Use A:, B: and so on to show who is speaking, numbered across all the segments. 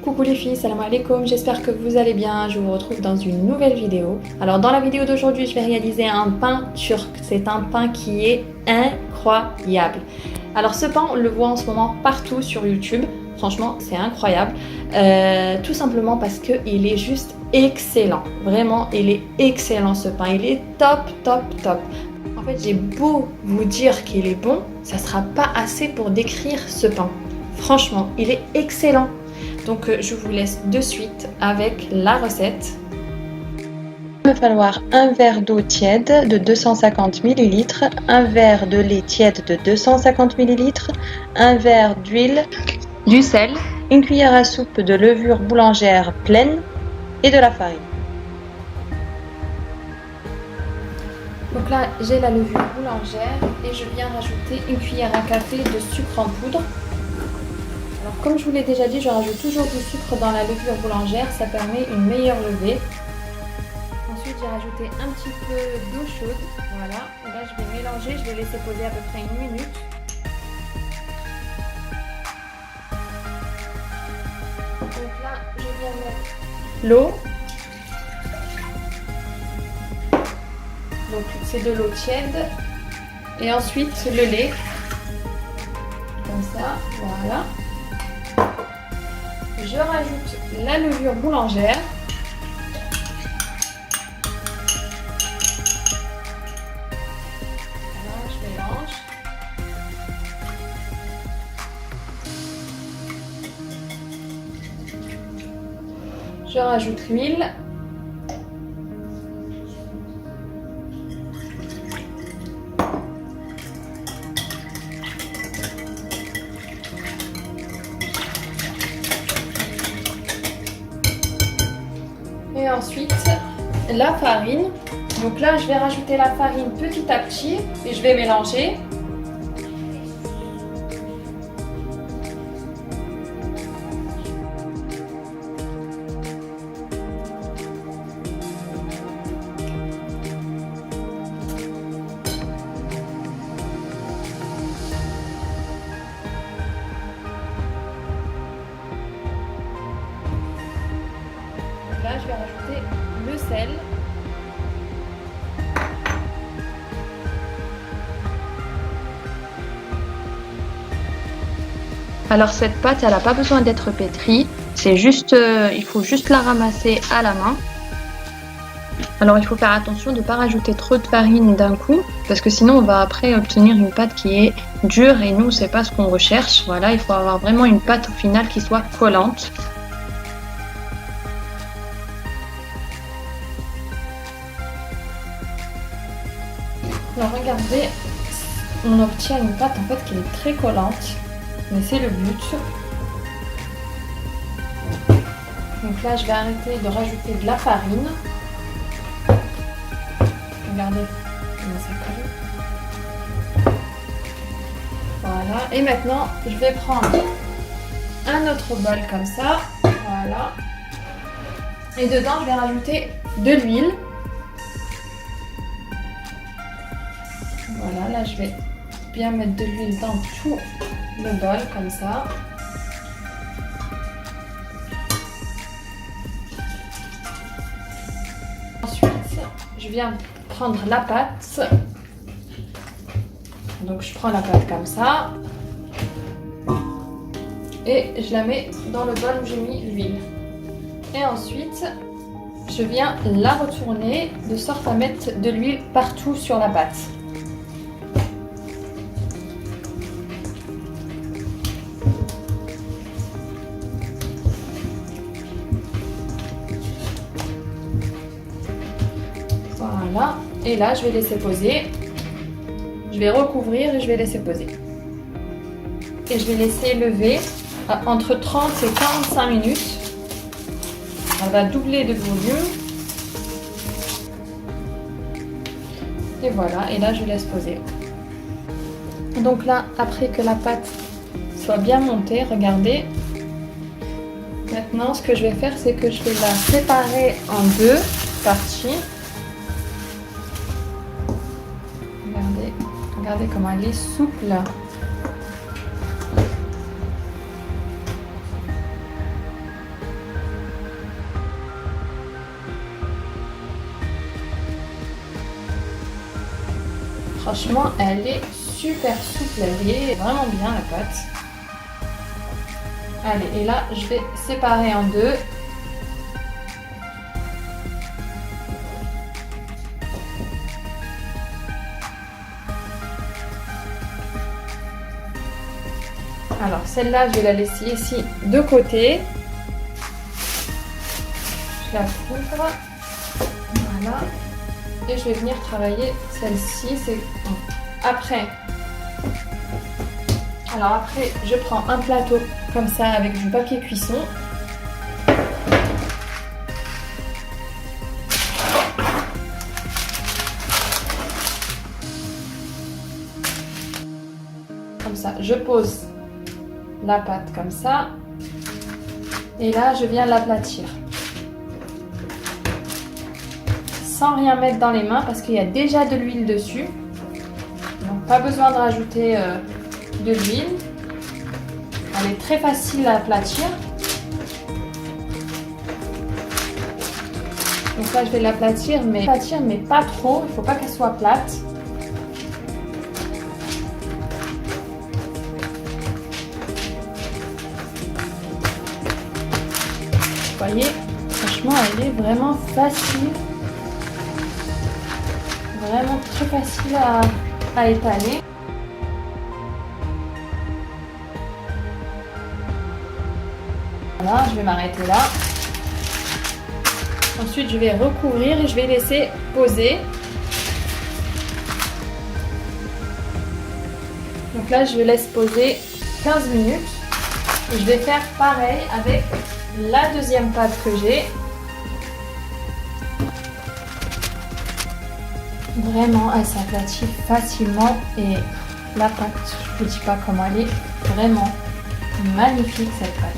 A: Coucou les filles, salam alaikum, j'espère que vous allez bien, je vous retrouve dans une nouvelle vidéo. Alors dans la vidéo d'aujourd'hui, je vais réaliser un pain turc, c'est un pain qui est incroyable. Alors ce pain, on le voit en ce moment partout sur YouTube, franchement c'est incroyable, tout simplement parce qu'il est juste excellent, vraiment il est excellent ce pain, il est top. En fait j'ai beau vous dire qu'il est bon, ça sera pas assez pour décrire ce pain, franchement il est excellent. Donc je vous laisse de suite avec la recette. Il va falloir un verre d'eau tiède de 250 ml, un verre de lait tiède de 250 ml, un verre d'huile, du sel, une cuillère à soupe de levure boulangère pleine et de la farine. Donc là j'ai la levure boulangère et je viens rajouter une cuillère à café de sucre en poudre. Alors, comme je vous l'ai déjà dit, je rajoute toujours du sucre dans la levure boulangère, ça permet une meilleure levée. Ensuite, j'ai rajouté un petit peu d'eau chaude, voilà. Et là, je vais mélanger, je vais laisser poser à peu près une minute. Donc là, je viens mettre l'eau. Donc, c'est de l'eau tiède. Et ensuite, le lait. Comme ça, voilà. Je rajoute la levure boulangère. Voilà, je mélange. Je rajoute l'huile. Et ensuite la farine. Donc là je vais rajouter la farine petit à petit et je vais mélanger. Là, je vais rajouter le sel. Alors cette pâte, elle n'a pas besoin d'être pétrie. C'est juste, il faut juste la ramasser à la main. Alors il faut faire attention de ne pas rajouter trop de farine d'un coup, parce que sinon on va après obtenir une pâte qui est dure et nous c'est pas ce qu'on recherche. Voilà, il faut avoir vraiment une pâte au final qui soit collante. Alors regardez, on obtient une pâte en fait qui est très collante, mais c'est le but. Donc là je vais arrêter de rajouter de la farine. Regardez comment ça colle. Voilà, et maintenant je vais prendre un autre bol comme ça, voilà. Et dedans je vais rajouter de l'huile. Voilà, là je vais bien mettre de l'huile dans tout le bol comme ça. Ensuite, je viens prendre la pâte. Donc je prends la pâte comme ça. Et je la mets dans le bol où j'ai mis l'huile. Et ensuite, je viens la retourner de sorte à mettre de l'huile partout sur la pâte. Voilà, et là je vais laisser poser. Je vais recouvrir et je vais laisser poser. Et je vais laisser lever entre 30 et 45 minutes. Elle va doubler de volume. Et voilà, et là je laisse poser. Donc là, après que la pâte soit bien montée, regardez. Maintenant, ce que je vais faire, c'est que je vais la séparer en deux parties. Regardez comment elle est souple. Franchement, elle est super souple, elle est vraiment bien la pâte. Allez, et là, je vais séparer en deux. Alors, celle-là, je vais la laisser ici de côté. Je la couvre. Voilà. Et je vais venir travailler celle-ci. C'est après. Alors après, je prends un plateau comme ça avec du papier cuisson. Comme ça, je pose la pâte comme ça. Et là, je viens l'aplatir. Sans rien mettre dans les mains parce qu'il y a déjà de l'huile dessus. Donc pas besoin de rajouter de l'huile. Elle est très facile à aplatir. Donc là je vais l'aplatir mais pas trop, il ne faut pas qu'elle soit plate. Vous voyez, franchement elle est vraiment facile. Vraiment très facile à étaler. Voilà, je vais m'arrêter là. Ensuite, je vais recouvrir et je vais laisser poser. Donc là, je laisse poser 15 minutes. Et je vais faire pareil avec la deuxième pâte que j'ai. Vraiment, elle s'aplatit facilement et la pâte, je ne vous dis pas comment elle est vraiment magnifique cette pâte.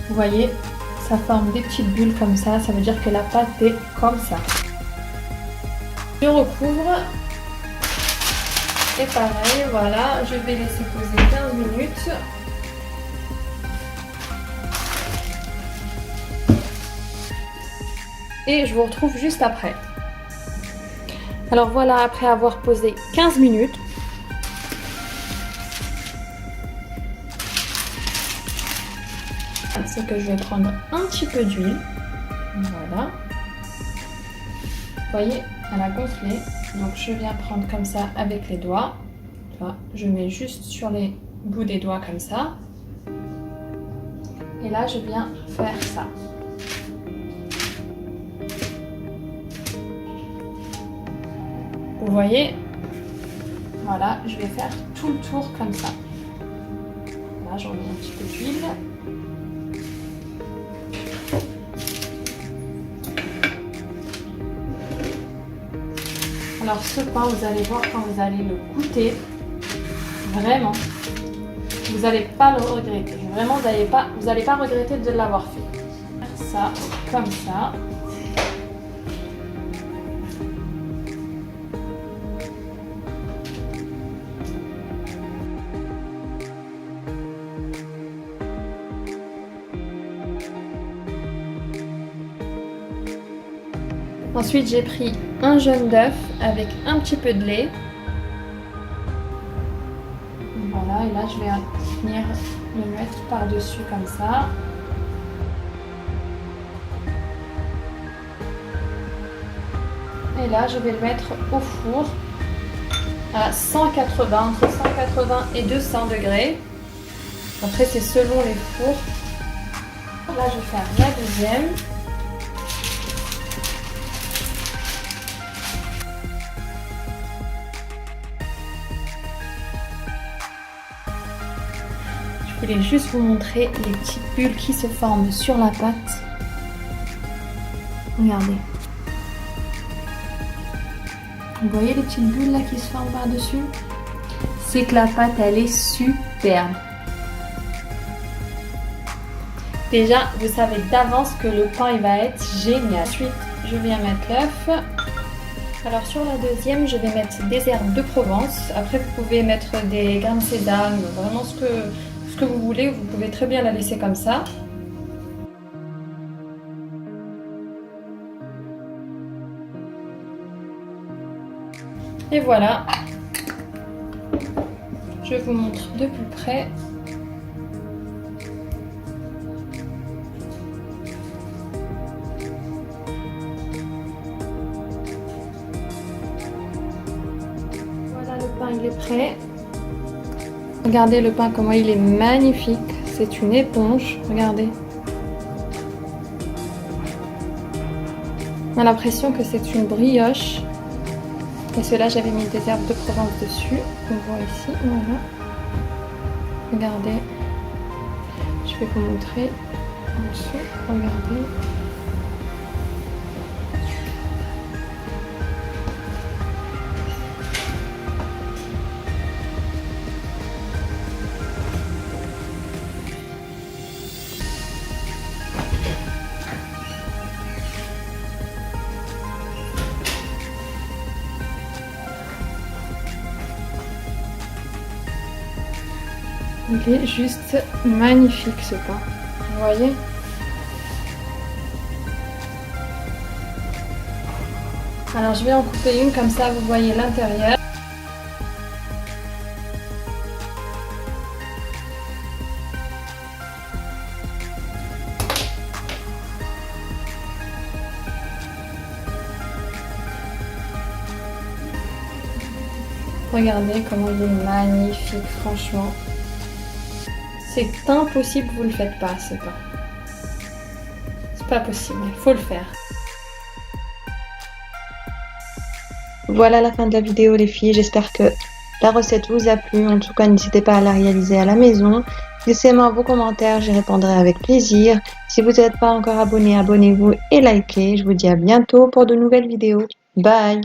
A: Vous voyez, ça forme des petites bulles comme ça veut dire que la pâte est comme ça. Je recouvre et pareil, voilà, je vais laisser poser 15 minutes. Et je vous retrouve juste après. Alors voilà, après avoir posé 15 minutes, c'est que je vais prendre un petit peu d'huile. Voilà. Vous voyez, elle a gonflé. Donc je viens prendre comme ça avec les doigts. Là, je mets juste sur les bouts des doigts comme ça. Et là, je viens faire ça. Vous voyez, voilà, je vais faire tout le tour comme ça. Là, j'en mets un petit peu d'huile. Alors ce pain, vous allez voir quand vous allez le goûter, vraiment, vous n'allez pas le regretter. Vraiment, vous n'allez pas regretter de l'avoir fait. Ça, comme ça. Ensuite, j'ai pris un jaune d'œuf avec un petit peu de lait. Voilà, et là, je vais venir le mettre par-dessus comme ça. Et là, je vais le mettre au four à 180, entre 180 et 200 degrés. Après, c'est selon les fours. Là, je vais faire la deuxième. Je voulais juste vous montrer les petites bulles qui se forment sur la pâte. Regardez. Vous voyez les petites bulles là qui se forment par-dessus? C'est que la pâte, elle est superbe. Déjà, vous savez d'avance que le pain, il va être génial. Ensuite, je viens mettre l'œuf. Alors sur la deuxième, je vais mettre des herbes de Provence. Après, vous pouvez mettre des grains de sésame, vraiment ce que vous voulez. Vous pouvez très bien la laisser comme ça. Et voilà, je vous montre de plus près. Voilà, le pain il est prêt. Regardez le pain comment il est magnifique. C'est une éponge, regardez. On a l'impression que c'est une brioche. Et cela, j'avais mis des herbes de Provence dessus. On voit ici, voilà. Regardez. Je vais vous montrer en dessous. Regardez. Il est juste magnifique ce pain. Vous voyez? Alors je vais en couper une comme ça vous voyez l'intérieur. Regardez comment il est magnifique, franchement. C'est impossible, vous le faites pas ce pain. C'est pas possible, il faut le faire.
B: Voilà la fin de la vidéo les filles, j'espère que la recette vous a plu. En tout cas, n'hésitez pas à la réaliser à la maison. Laissez-moi vos commentaires, j'y répondrai avec plaisir. Si vous n'êtes pas encore abonné, abonnez-vous et likez. Je vous dis à bientôt pour de nouvelles vidéos. Bye!